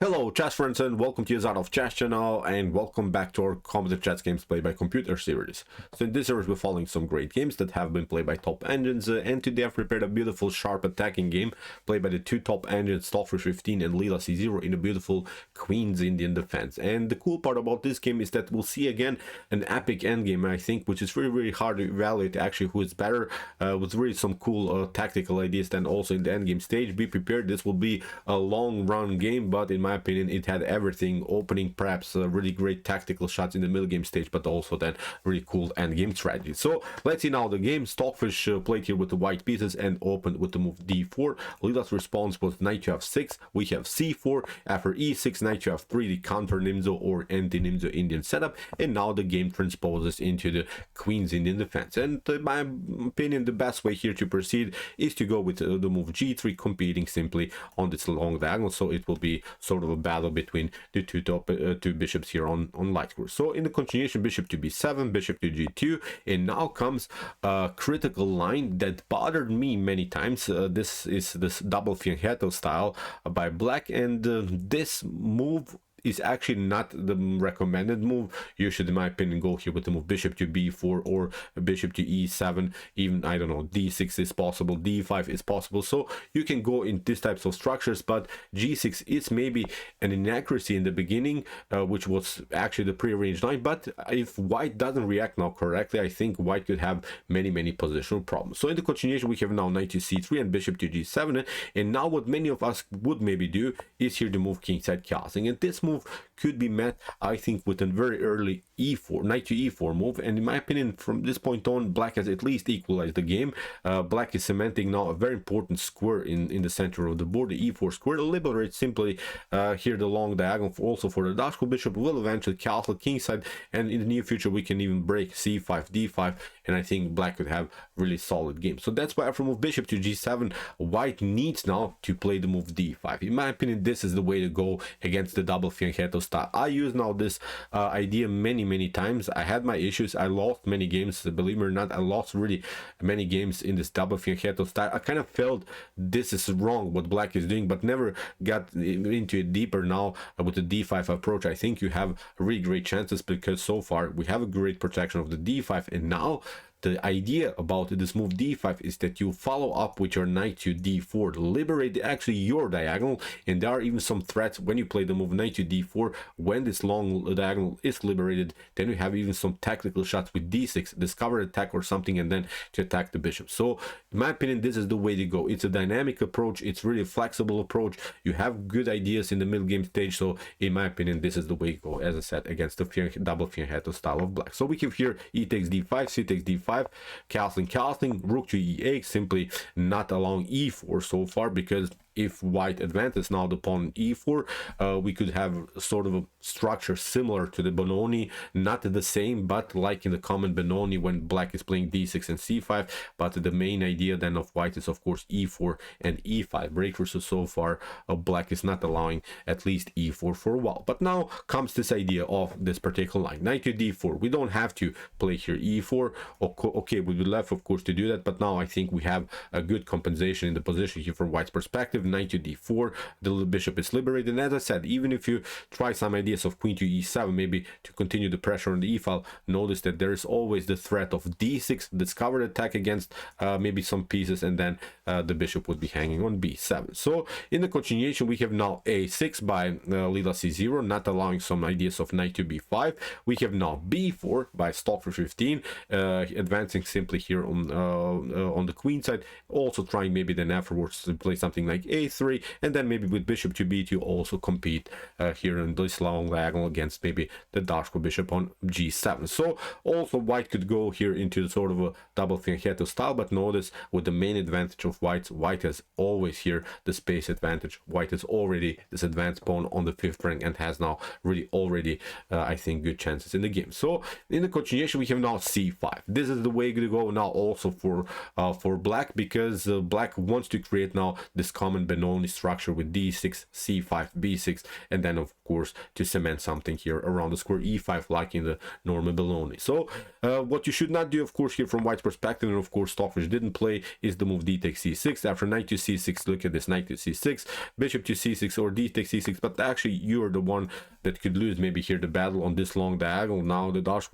Hello chess friends and welcome to the Art of Chess channel and welcome back to our competitive chess games played by computer series. So in this series we're following some great games that have been played by top engines and today I've prepared a beautiful sharp attacking game played by the two top engines Stockfish 15 and Leela C0 in a beautiful Queen's Indian defense. And the cool part about this game is that we'll see again an epic endgame, I think, which is really hard to evaluate actually who is better, with really some cool tactical ideas than also in the endgame stage. Be prepared, this will be a long run game, but in my opinion it had everything: opening, perhaps really great tactical shots in the middle game stage, but also then really cool end game strategy. So let's see now the game. Stockfish played here with the white pieces and opened with the move d4. Leela's response was knight to f6, we have c4, after e6 knight to f3, the counter nimzo or anti-nimzo Indian setup, and now the game transposes into the Queen's Indian defense. And in my opinion the best way here to proceed is to go with the move g3, competing simply on this long diagonal, so it will be sort of a battle between the two bishops here on light course. So in the continuation, bishop to b7, bishop to g2, and now comes a critical line that bothered me many times. This is this double fianchetto style by black, and this move is actually not the recommended move. You should, in my opinion, go here with the move bishop to b4 or bishop to e7. Even, I don't know, d6 is possible, d5 is possible. So you can go in these types of structures, but g6 is maybe an inaccuracy in the beginning, which was actually the prearranged line. But if white doesn't react now correctly, I think white could have many positional problems. So in the continuation, we have now knight to c3 and bishop to g7. And now what many of us would maybe do is here to move kingside castling, and this move could be met, I think, with a very early e4, knight to e4 move. And in my opinion, from this point on, black has at least equalized the game. Black is cementing now a very important square in the center of the board. The e4 square liberates simply here the long diagonal also for the Dashko bishop, will eventually castle kingside, and in the near future we can even break c5, d5, and I think black could have really solid game. So that's why after move bishop to g7, white needs now to play the move d5. In my opinion, this is the way to go against the double fianchetto style. I use now this idea many times. I had my issues, I lost many games, believe me or not. I lost really many games in this double fianchetto style. I kind of felt this is wrong what black is doing, but never got into it deeper. Now with the d5 approach, I think you have really great chances, because so far we have a great protection of the d5, and now the idea about this move d5 is that you follow up with your knight to d4 to liberate actually your diagonal. And there are even some threats when you play the move knight to d4. When this long diagonal is liberated, then you have even some tactical shots with d6, discover attack or something, and then to attack the bishop. So in my opinion, this is the way to go. It's a dynamic approach, it's really a flexible approach. You have good ideas in the middle game stage, so in my opinion this is the way to go, as I said, against the double fianchetto style of black. So we have here e takes d5, c takes d5, castling, rook to e8, simply not allowing e4 so far, because if white advances now the pawn e4, we could have sort of a structure similar to the Benoni, not the same, but like in the common Benoni when black is playing d6 and c5. But the main idea then of white is of course e4 and e5 breakthrough. So far black is not allowing at least e4 for a while. But now comes this idea of this particular line, knight to d4. We don't have to play here e4. Okay, we would love of course to do that, but now I think we have a good compensation in the position here from white's perspective. Knight to d4, the bishop is liberated, and as I said, even if you try some ideas of queen to e7, maybe to continue the pressure on the e-file, notice that there is always the threat of d6, discovered attack against maybe some pieces, and then the bishop would be hanging on b7. So in the continuation, we have now a6 by Leela c0, not allowing some ideas of knight to b5. We have now b4 by Stockfish 15, advancing simply here on the queen side, also trying maybe then afterwards to play something like a3, and then maybe with bishop to b2 also compete here in this long diagonal against maybe the Dashko bishop on g7. So also white could go here into sort of a double fianchetto style, but notice with the main advantage of white has always here the space advantage. White is already this advanced pawn on the 5th rank and has now really already I think good chances in the game. So in the continuation, we have now c5. This is the way to go now also for black, because black wants to create now this common common Benoni structure with d6, c5, b6, and then of course to cement something here around the square e5 like in the normal Benoni. So what you should not do, of course, here from white's perspective, and of course Stockfish didn't play, is the move d takes c6. After knight to c6, look at this, knight to c6, bishop to c6, or d takes c6, but actually you're the one that could lose maybe here the battle on this long diagonal. Now the Dutch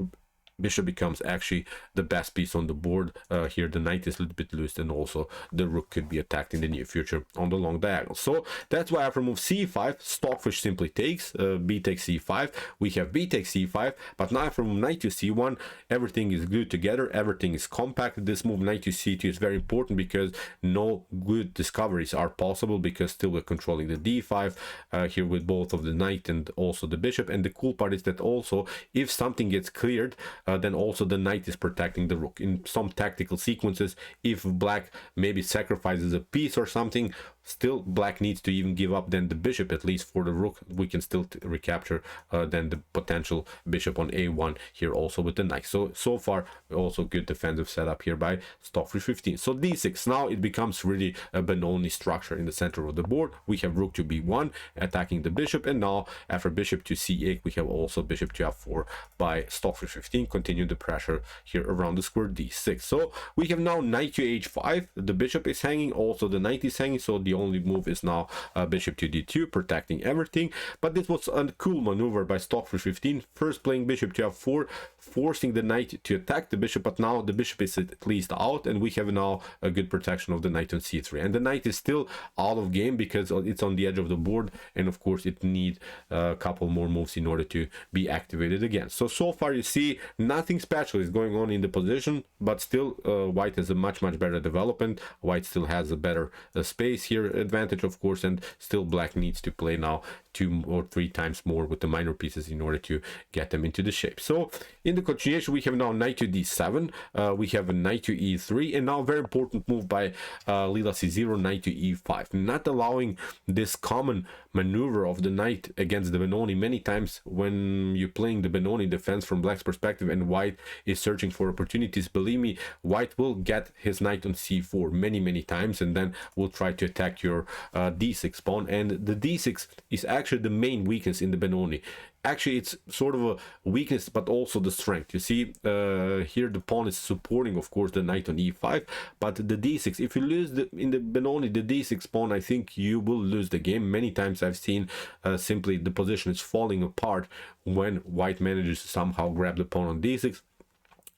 bishop becomes actually the best piece on the board. Here the knight is a little bit loose, and also the rook could be attacked in the near future on the long diagonal. So that's why after move c5, Stockfish simply takes b takes c5. We have b takes c5, but now from knight to c1, everything is glued together, everything is compact. This move knight to c2 is very important because no good discoveries are possible, because still we're controlling the d5 here with both of the knight and also the bishop. And the cool part is that also if something gets cleared, then also the knight is protecting the rook. In some tactical sequences, if black maybe sacrifices a piece or something, still black needs to even give up then the bishop, at least for the rook. We can still recapture then the potential bishop on a1 here also with the knight. So far also good defensive setup here by Stockfish 15. So d6, now it becomes really a Benoni structure in the center of the board. We have rook to b1 attacking the bishop, and now after bishop to c8 we have also bishop to f4 by Stockfish 15. Continue the pressure here around the square d6. So we have now knight to h5, the bishop is hanging, also the knight is hanging, so the only move is now bishop to d2, protecting everything. But this was a cool maneuver by Stockfish 15, first playing bishop to f4, forcing the knight to attack the bishop, but now the bishop is at least out, and we have now a good protection of the knight on c3. And the knight is still out of game because it's on the edge of the board, and of course it needs a couple more moves in order to be activated again. So far you see nothing special is going on in the position, but still white has a much better development. White still has a better space here advantage, of course, and still black needs to play now 2 or 3 times more with the minor pieces in order to get them into the shape. So in the continuation we have now knight to d7, we have a knight to e3, and now very important move by Leela c0, knight to e5, not allowing this common maneuver of the knight against the Benoni. Many times when you're playing the Benoni defense from black's perspective and white is searching for opportunities, believe me, white will get his knight on c4 many times, and then will try to attack your d6 pawn. And the d6 is actually the main weakness in the Benoni. Actually it's sort of a weakness but also the strength. You see here the pawn is supporting of course the knight on e5, but the d6, if you lose in the Benoni the d6 pawn, I think you will lose the game. Many times I've seen simply the position is falling apart when white manages to somehow grab the pawn on d6.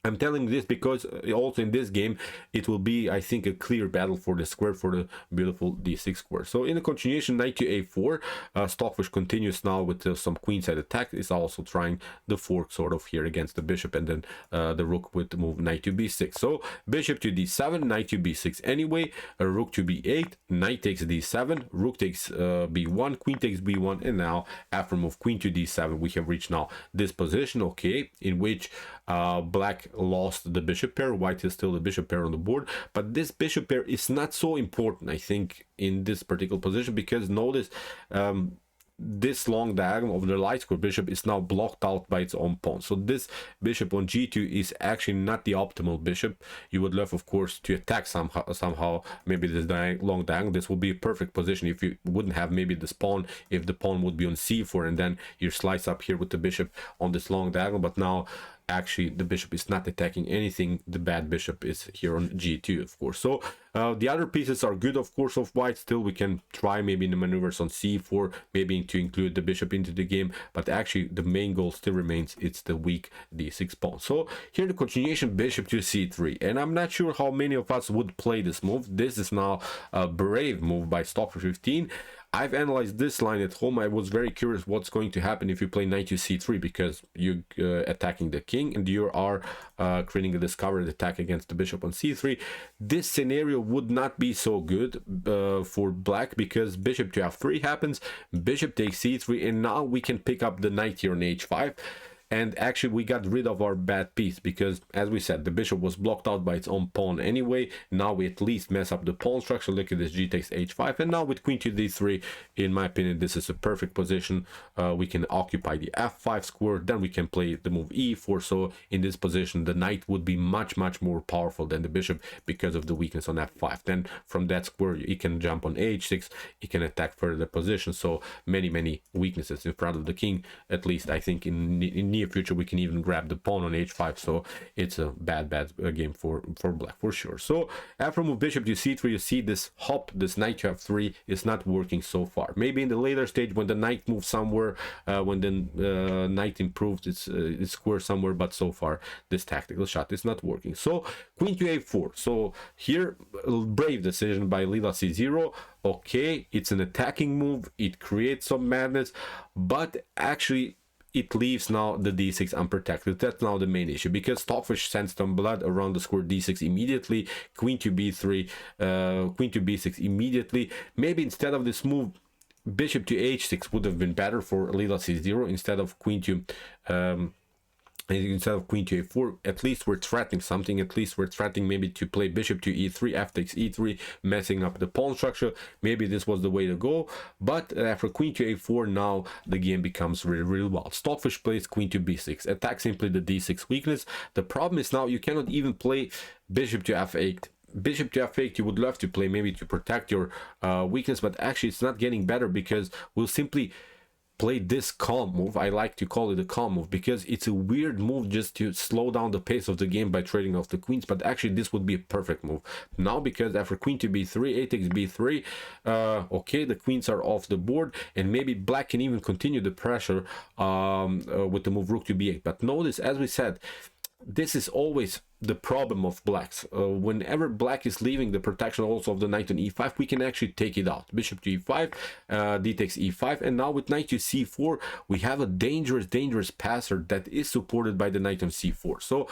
I'm telling this because also in this game it will be, I think, a clear battle for the square, for the beautiful d6 square. So in the continuation, knight to a4, Stockfish continues now with some queenside attack. Is also trying the fork sort of here against the bishop, and then the rook with the move knight to b6. So bishop to d7, knight to b6 anyway, a rook to b8, knight takes d7, rook takes b1, queen takes b1, and now after move queen to d7 we have reached now this position, okay, in which black lost the bishop pair. White is still the bishop pair on the board, but this bishop pair is not so important, I think, in this particular position, because notice this long diagonal of the light square bishop is now blocked out by its own pawn. So this bishop on g2 is actually not the optimal bishop. You would love, of course, to attack somehow maybe this long diagonal. This would be a perfect position if you wouldn't have maybe this pawn, if the pawn would be on c4, and then you slice up here with the bishop on this long diagonal. But now actually the bishop is not attacking anything. The bad bishop is here on g2, of course. So the other pieces are good, of course, of white. Still we can try maybe the maneuvers on c4, maybe to include the bishop into the game, but actually the main goal still remains, it's the weak d6 pawn. So here the continuation, bishop to c3, and I'm not sure how many of us would play this move. This is now a brave move by Stockfish 15. I've analyzed this line at home. I was very curious what's going to happen if you play knight to c3, because you're attacking the king and you are creating a discovered attack against the bishop on c3. This scenario would not be so good for black, because bishop to f3 happens, bishop takes c3, and now we can pick up the knight here on h5. and actually we got rid of our bad piece, because as we said, the bishop was blocked out by its own pawn anyway. Now we at least mess up the pawn structure. Look at this, g takes h5, and now with queen to d3, in my opinion, this is a perfect position. We can occupy the f5 square, then we can play the move e4. So in this position, the knight would be much more powerful than the bishop because of the weakness on f5. Then from that square, he can jump on h6, he can attack further the position. So many weaknesses in front of the king. At least I think in near future we can even grab the pawn on h5. So it's a bad game for black for sure. So after move bishop to c3, you see this hop, this knight to f3 is not working so far. Maybe in the later stage when the knight moves somewhere, when the knight improves its square somewhere, but so far this tactical shot is not working. So queen to a4. So here, brave decision by Leela c0. Okay, it's an attacking move, it creates some madness, but actually it leaves now the d6 unprotected. That's now the main issue, because Stockfish sends some blood around the square d6 immediately. Queen to b3, queen to b6 immediately. Maybe instead of this move, bishop to h6 would have been better for Leela c0 instead of queen to a4. At least we're threatening something. At least we're threatening maybe to play bishop to e3, f takes e3, messing up the pawn structure. Maybe this was the way to go, but after queen to a4, now the game becomes really wild. Stockfish plays queen to b6, attack simply the d6 weakness. The problem is now you cannot even play bishop to f8. Bishop to f8 you would love to play maybe to protect your weakness, but actually it's not getting better, because we'll simply play this calm move. I like to call it a calm move because it's a weird move just to slow down the pace of the game by trading off the queens, but actually this would be a perfect move now, because after queen to b3, a takes b3, okay, the queens are off the board, and maybe black can even continue the pressure with the move rook to b8. But notice, as we said, this is always the problem of blacks. Whenever black is leaving the protection also of the knight on e5, we can actually take it out. Bishop to e5, d takes e5, and now with knight to c4, we have a dangerous passer that is supported by the knight on c4. So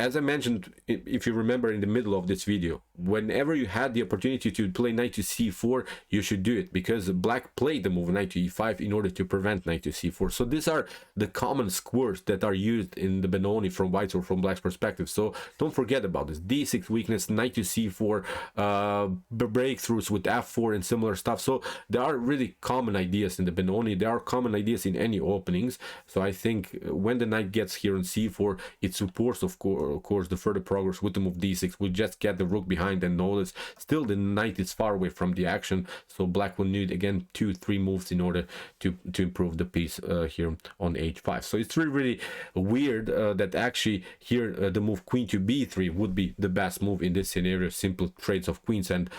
as I mentioned, if you remember in the middle of this video, whenever you had the opportunity to play knight to c4, you should do it, because black played the move knight to e5 in order to prevent knight to c4. So these are the common squares that are used in the Benoni from white's or from black's perspective. So don't forget about this. d6 weakness, knight to c4, breakthroughs with f4 and similar stuff. So there are really common ideas in the Benoni. There are common ideas in any openings. So I think when the knight gets here on c4, it supports of course the further progress with the move d6. We just get the rook behind, and notice still the knight is far away from the action, so black will need again 2-3 moves in order to improve the piece here on h5. So it's really weird that actually here the move queen to b3 would be the best move in this scenario. Simple trades of queens, and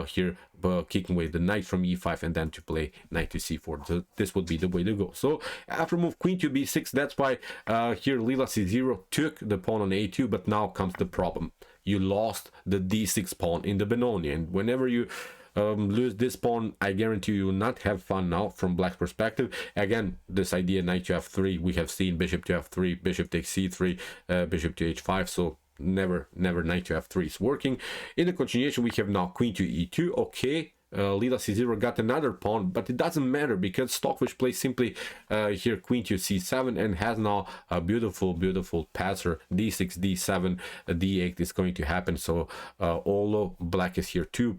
here kicking away the knight from e5, and then to play knight to c4. So this would be the way to go. So after move queen to b6, that's why here Leela c0 took the pawn on a2, but now comes the problem. You lost the d6 pawn in the Benoni, and whenever you lose this pawn, I guarantee you will not have fun now from black's perspective. Again, this idea knight to f3, we have seen bishop to f3, bishop takes c3, bishop to h5, so never knight to f3 is working. In the continuation, we have now queen to e2. Okay, Leela c0 got another pawn, but it doesn't matter because Stockfish plays simply here queen to c7 and has now a beautiful passer d6, d7, d8 is going to happen. So although black is here two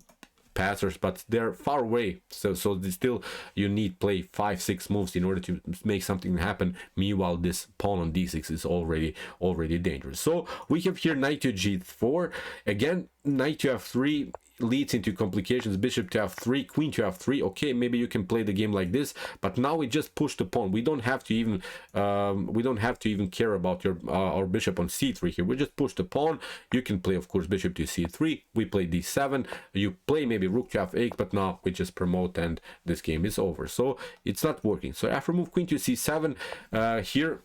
passers, but they're far away, so still you need play 5-6 moves in order to make something happen. Meanwhile, this pawn on d6 is already dangerous. So we have here knight to g4, again knight to f3 leads into complications. Bishop to f3, queen to f3. Okay, maybe you can play the game like this, but now we just push the pawn. We don't have to even care about your our bishop on c3 here. We just push the pawn. You can play, of course, bishop to c3. We play d7. You play maybe rook to f8, but now we just promote and this game is over. So it's not working. So after move queen to c7, here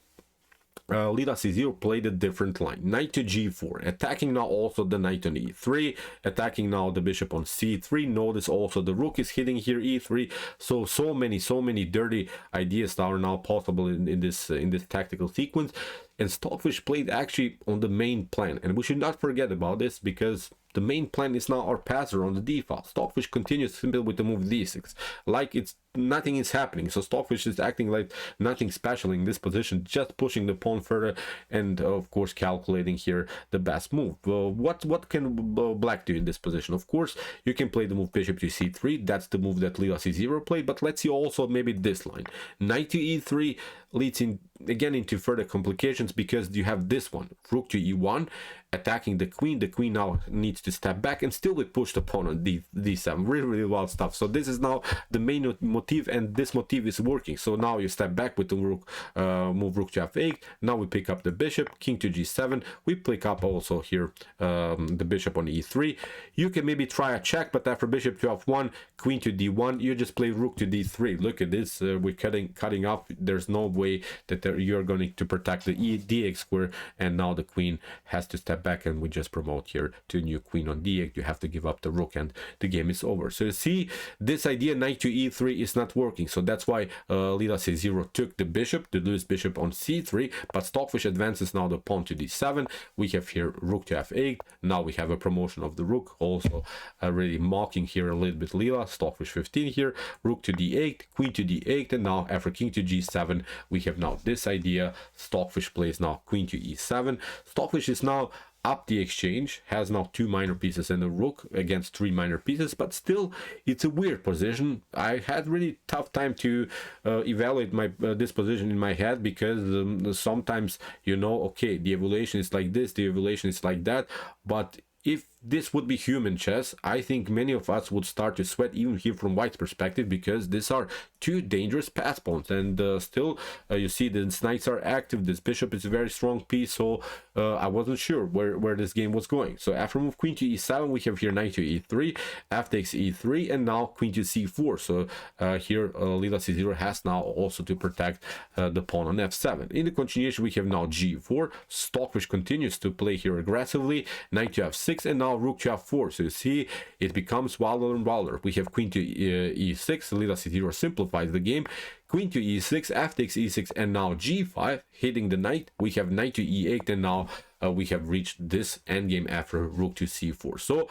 Leela c0 played a different line. Knight to g4, attacking now also the knight on e3, attacking now the bishop on c3. Notice also the rook is hitting here e3. So many dirty ideas that are now possible in this tactical sequence. And Stockfish played actually on the main plan, and we should not forget about this, because the main plan is now our passer on the d file. Stockfish continues simply with the move d6, like it's nothing is happening. So Stockfish is acting like nothing special in this position, just pushing the pawn further, and of course calculating here the best move. What can black do in this position? Of course, you can play the move bishop to c3. That's the move that Leela c0 played, but let's see also maybe this line. Knight to e3 leads in again into further complications, because you have this one, rook to e1, attacking the queen. The queen now needs to step back, and still we push the pawn on d7. Really wild stuff. So this is now the main motif, and this motif is working. So now you step back with the rook, move rook to f8. Now we pick up the bishop, king to g7. We pick up also here the bishop on e3. You can maybe try a check, but after bishop to f1, queen to d1, you just play rook to d3. Look at this, we're cutting off. There's no way that you're going to protect the dx square, and now the queen has to step back, and we just promote here to a new queen on d8. You have to give up the rook, and the game is over. So you see, this idea knight to e3 is not working. So that's why Leela c0 took the bishop, the loose bishop on c3, but Stockfish advances now the pawn to d7. We have here rook to f8. Now we have a promotion of the rook, also really mocking here a little bit Leela. Stockfish 15 here, rook to d8, queen to d8, and now after king to g7, we have now this idea. Stockfish plays now queen to e7. Stockfish is now up the exchange, has now 2 minor pieces and a rook against 3 minor pieces, but still it's a weird position. I had really tough time to evaluate my this position in my head, because sometimes, you know, okay, the evaluation is like this, the evaluation is like that, but if this would be human chess, I think many of us would start to sweat, even here from white's perspective, because these are 2 dangerous pass pawns, and still you see the knights are active. This bishop is a very strong piece, so I wasn't sure where this game was going. So after move queen to e7, we have here knight to e3, f takes e3, and now queen to c4. So here Leela c0 has now also to protect the pawn on f7. In the continuation, we have now g4. Stockfish continues to play here aggressively, knight to f6, and now rook to f4. So you see, it becomes wilder and wilder. We have queen to e6. Leela c0 simplifies the game. Queen to e6, f takes e6, and now g5, hitting the knight. We have knight to e8, and now we have reached this endgame after rook to c4. So,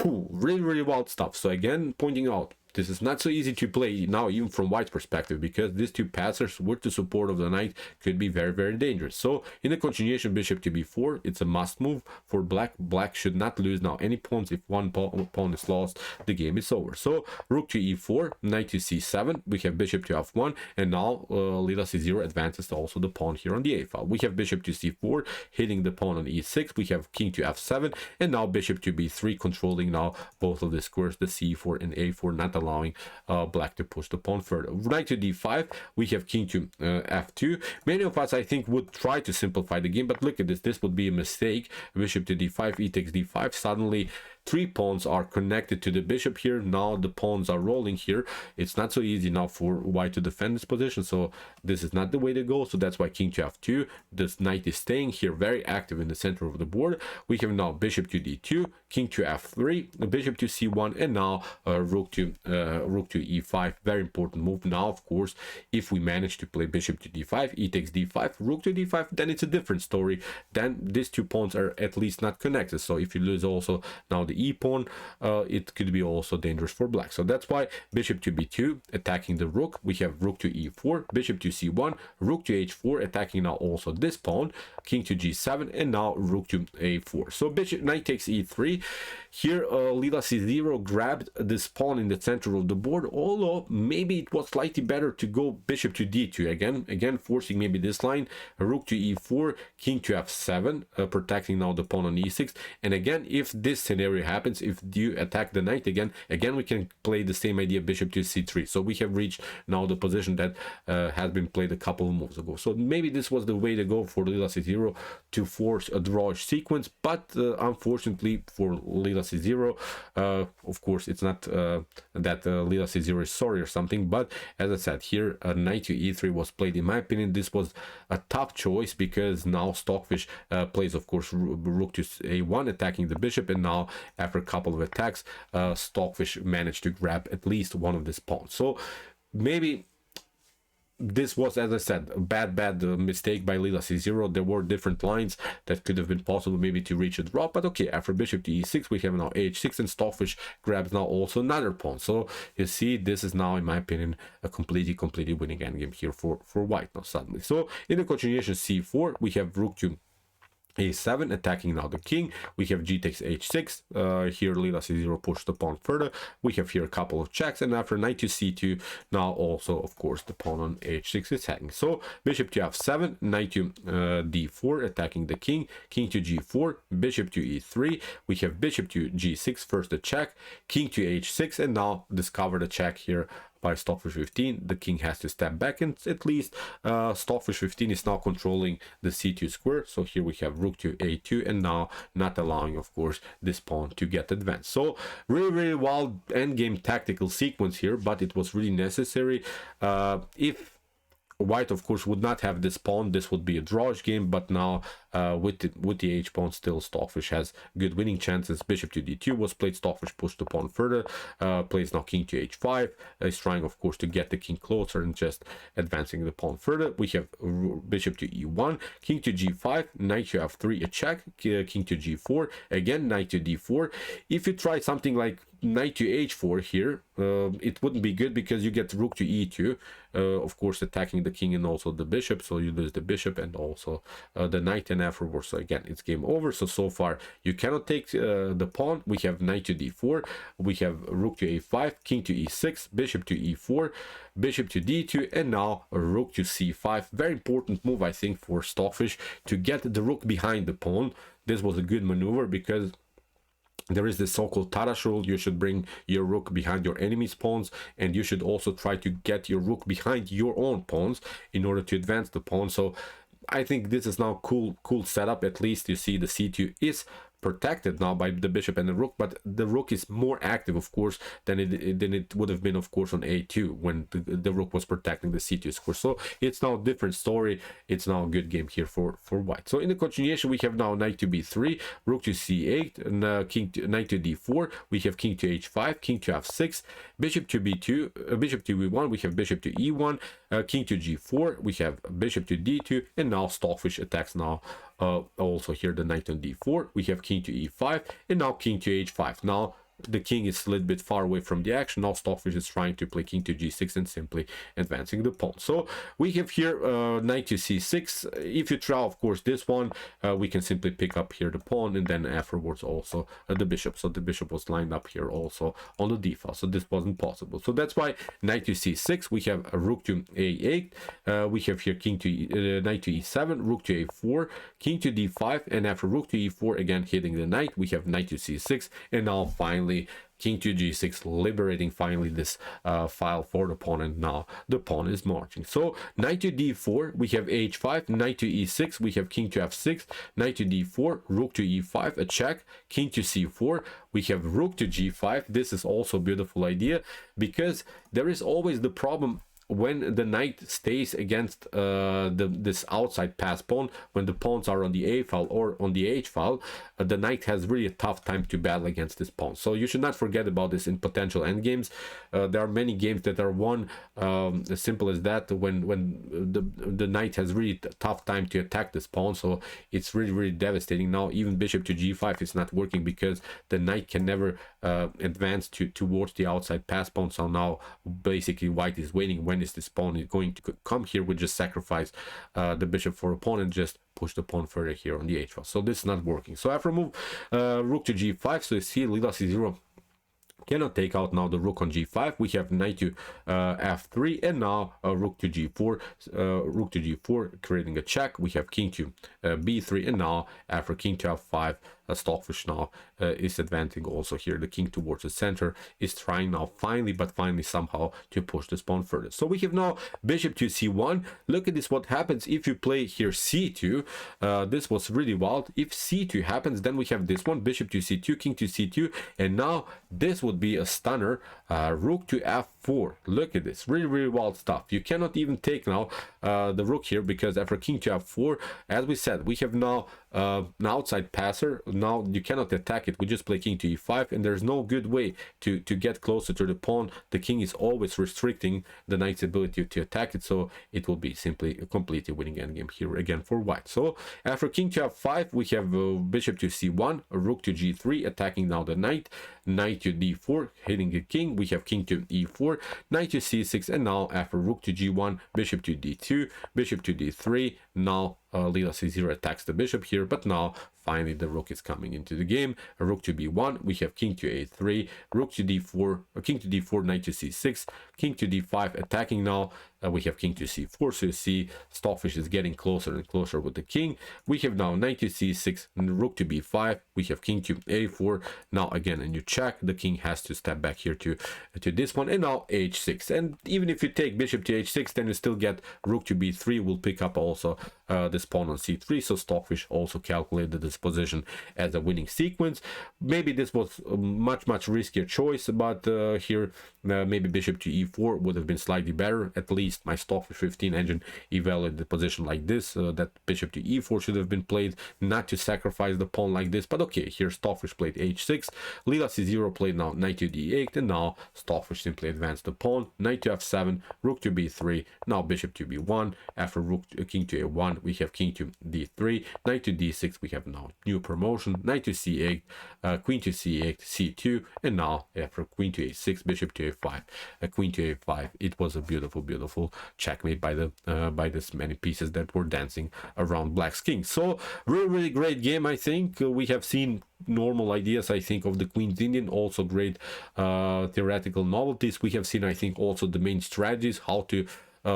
really wild stuff. So again, pointing out, this is not so easy to play now, even from white's perspective, because these 2 passers with the support of the knight could be very dangerous. So in the continuation, bishop to b4, it's a must move for black. Black should not lose now any pawns. If one pawn is lost, the game is over. So rook to e4, knight to c7, we have bishop to f1, and now Leela c0 advances also the pawn here on the a file. We have bishop to c4, hitting the pawn on e6. We have king to f7, and now bishop to b3, controlling now both of the squares, the c4 and a4, not allowing black to push the pawn further. Knight to d5, we have king to f2. Many of us, I think, would try to simplify the game, but look at this. This would be a mistake. Bishop to d5, e takes d5. Suddenly 3 pawns are connected to the bishop here. Now the pawns are rolling here. It's not so easy now for white to defend this position, so this is not the way to go. So that's why king to f2. This knight is staying here very active in the center of the board. We have now bishop to d2, king to f3, bishop to c1, and now rook to e5. Very important move. Now, of course, if we manage to play bishop to d5, e takes d5, rook to d5, then it's a different story. Then these 2 pawns are at least not connected. So if you lose also now the e pawn, it could be also dangerous for black. So that's why bishop to b2, attacking the rook. We have rook to e4, bishop to c1, rook to h4, attacking now also this pawn, king to g7, and now rook to a4. So bishop, knight takes e3. Here Leela c0 grabbed this pawn in the center of the board, although maybe it was slightly better to go bishop to d2 again forcing maybe this line, rook to e4, king to f7, protecting now the pawn on e6. And again, if this scenario happens, if you attack the knight again we can play the same idea, bishop to c3. So we have reached now the position that has been played a couple of moves ago. So maybe this was the way to go for Leela c0 to force a draw sequence, but unfortunately for Leela c0, of course it's not that Leela c0 is sorry or something, but as I said here, knight to e3 was played. In my opinion, this was a tough choice, because now Stockfish plays, of course, rook to a1, attacking the bishop, and now after a couple of attacks, Stockfish managed to grab at least one of these pawns. So maybe this was, as I said, a bad mistake by Leela C0. There were different lines that could have been possible maybe to reach a drop, but okay, after bishop to e6 we have now h6, and Stockfish grabs now also another pawn. So you see, this is now, in my opinion, a completely winning endgame here for white now suddenly. So in the continuation c4 we have rook to a7 attacking now the king. We have g takes h6. Here Leela c0 pushed the pawn further. We have here a couple of checks, and after knight to c2 now also of course the pawn on h6 is hanging. So bishop to f7, knight to d4 attacking the king, king to g4, bishop to e3. We have bishop to g6, first the check, king to h6, and now discover the check here by Stockfish 15. The king has to step back, and at least Stockfish 15 is now controlling the c2 square. So here we have rook to a2, and now not allowing of course this pawn to get advanced. So really wild endgame tactical sequence here, but it was really necessary. If white of course would not have this pawn, this would be a drawish game, but now with the h pawn, still Stockfish has good winning chances. Bishop to d2 was played, Stockfish pushed the pawn further, plays now king to h5, is trying of course to get the king closer and just advancing the pawn further. We have bishop to e1, king to g5, knight to f3, a check, king to g4, again knight to d4. If you try something like knight to h4 here, it wouldn't be good because you get rook to e2, of course attacking the king and also the bishop, so you lose the bishop and also the knight, and afterwards, so again it's game over. So far you cannot take the pawn. We have knight to d4, we have rook to a5, king to e6, bishop to e4, bishop to d2, and now a rook to c5. Very important move, I think, for Stockfish to get the rook behind the pawn. This was a good maneuver because there is the so-called Tarash rule. You should bring your rook behind your enemy's pawns, and you should also try to get your rook behind your own pawns in order to advance the pawn. So I think this is now cool setup. At least you see the c2 is protected now by the bishop and the rook, but the rook is more active of course than it would have been of course on a2 when the rook was protecting the c2 square. So it's now a different story. It's now a good game here for white. So in the continuation we have now knight to b3, rook to c8, and knight to d4. We have king to h5, king to f6, bishop to b2, bishop to b1. We have bishop to e1, king to g4. We have bishop to d2, and now Stockfish attacks now also here the knight on d4. We have king to e5, and now king to h5. Now the king is a little bit far away from the action. Now Stockfish is trying to play king to g6 and simply advancing the pawn. So we have here knight to c6. If you try of course this one, we can simply pick up here the pawn, and then afterwards also the bishop. So the bishop was lined up here also on the d file, so this wasn't possible. So that's why knight to c6. We have a rook to a8. We have here king to knight to e7, rook to a4, king to d5, and after rook to e4 again hitting the knight, we have knight to c6, and now finally king to g6, liberating finally this file for the pawn, and now the pawn is marching. So knight to d4, we have h5, knight to e6, we have king to f6, knight to d4, rook to e5, a check, king to c4, we have rook to g5. This is also a beautiful idea because there is always the problem when the knight stays against this outside pass pawn. When the pawns are on the a file or on the h file, the knight has really a tough time to battle against this pawn. So you should not forget about this in potential endgames. There are many games that are won as simple as that when the knight has really tough time to attack this pawn. So it's really devastating. Now even bishop to g5 is not working because the knight can never advance towards the outside pass pawn. So now basically white is waiting. When is this pawn going to come? Here we just sacrifice the bishop for a pawn and just push the pawn further here on the h file. So this is not working. So after move rook to g5, so you see Leela c0 cannot take out now the rook on g5. We have knight to f3, and now rook to g4, creating a check. We have king to b3, and now after king to f5, Stockfish now is advancing also here. The king towards the center is trying now finally somehow to push this pawn further. So we have now bishop to c1. Look at this, what happens if you play here c2. This was really wild. If c2 happens, then we have this one, bishop to c2, king to c2, and now this would be a stunner, rook to f4. Look at this, really wild stuff. You cannot even take now the rook here because after king to f4, as we said, we have now an outside passer. Now you cannot attack it. We just play king to e5, and there's no good way to get closer to the pawn. The king is always restricting the knight's ability to attack it, so it will be simply a completely winning endgame here again for white. So after king to f5, we have bishop to c1, rook to g3, attacking now the knight, knight to d4, hitting the king. We have king to e4, knight to c6, and now after rook to g1, bishop to d2, bishop to d3. Now Leela c0 attacks the bishop here, but now finally the rook is coming into the game. A rook to b1, we have king to a3, rook to d4, king to d4, knight to c6, king to d5, attacking now. We have king to c4, so you see Stockfish is getting closer and closer with the king. We have now knight to c6, and rook to b5. We have king to a4. Now again a new check. The king has to step back here to this one, and now h6. And even if you take bishop to h6, then you still get rook to b3. Will pick up also this pawn on c3. So Stockfish also calculated this position as a winning sequence. Maybe this was a much riskier choice, but here maybe bishop to e4 would have been slightly better. At least my Stockfish 15 engine evaluated the position like this, that bishop to e4 should have been played, not to sacrifice the pawn like this. But okay, here Stockfish played h6, Leela c0 played now knight to d8, and now Stockfish simply advanced the pawn, knight to f7, rook to b3, now bishop to b1. After rook king to a1, we have king to d3, knight to d6, we have now new promotion, knight to c8, queen to c8, c2, and now after queen to a6, bishop to a5, queen to a5. It was a beautiful checkmate by this many pieces that were dancing around black's king. So really great game. I think we have seen normal ideas, I think, of the Queen's Indian, also great theoretical novelties. We have seen, I think, also the main strategies, how to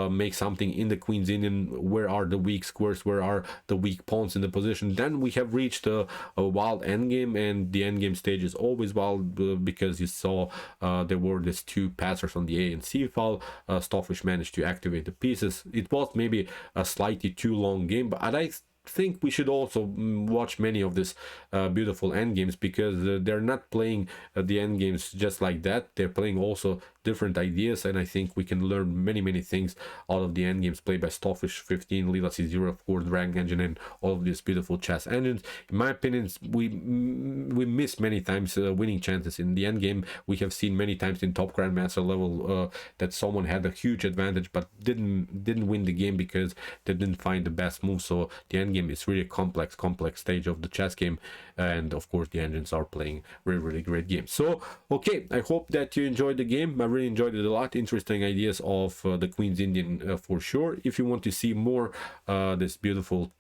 make something in the Queen's Indian, where are the weak squares, where are the weak pawns in the position. Then we have reached a wild endgame, and the endgame stage is always wild because you saw there were these two passers on the A and C file. Stockfish managed to activate the pieces. It was maybe a slightly too long game, but I think we should also watch many of these beautiful endgames, because they're not playing the endgames just like that. They're playing also different ideas, and I think we can learn many things out of the endgames played by Stockfish 15, Leela c0, of course, Dragon Engine, and all of these beautiful chess engines. In my opinion, we miss many times winning chances in the endgame. We have seen many times in top grandmaster level that someone had a huge advantage but didn't win the game because they didn't find the best move. So the endgame is really a complex stage of the chess game, and of course the engines are playing really great games. So okay, I hope that you enjoyed the game. I really enjoyed it a lot. Interesting ideas of the Queen's Indian for sure. If you want to see more this beautiful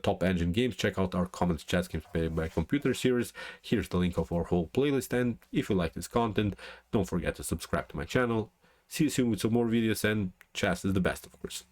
top engine games, check out our Commons Chess Games by Computer series. Here's the link of our whole playlist, and if you like this content, don't forget to subscribe to my channel. See you soon with some more videos, and chess is the best, of course.